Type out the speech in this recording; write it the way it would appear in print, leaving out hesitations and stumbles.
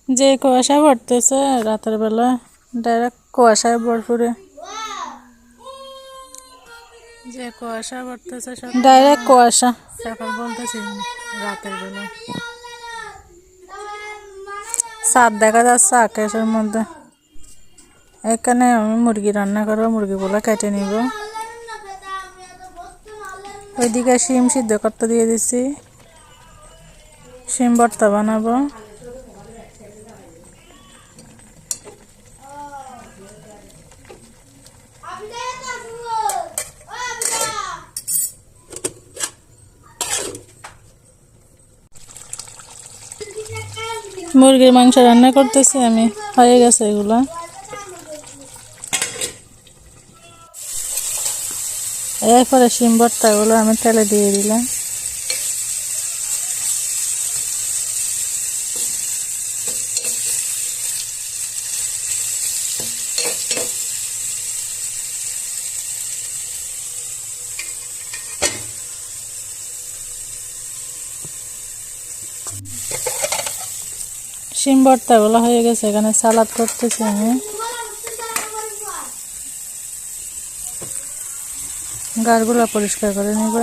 যে কুয়াশা পড়তেছে রাতের বেলা, ডাইরেক্ট কুয়াশায় ভরপুরে। যে কুয়াশা পড়তেছে ডাইরেক্ট কুয়াশা, সকাল বলতেছি রাতের বেলা চাঁদ দেখা যাচ্ছে আকাশের মধ্যে। এখানে আমি মুরগি রান্না করবো, মুরগিগুলো কেটে নিব। ওইদিকে শিম সিদ্ধ করতে দিয়ে দিচ্ছি, শিম ভর্তা বানাবো। মুরগির মাংস রান্না করতেছি আমি, হয়ে গেছে এগুলা। এরপরে শিম ভর্তাগুলো আমি তেলে দিয়ে দিলাম। শিম ভর্তাগুলো হয়ে গেছে, এখানে সালাদ করতেছি আমি। গাড়গুলো পরিষ্কার করে নিব।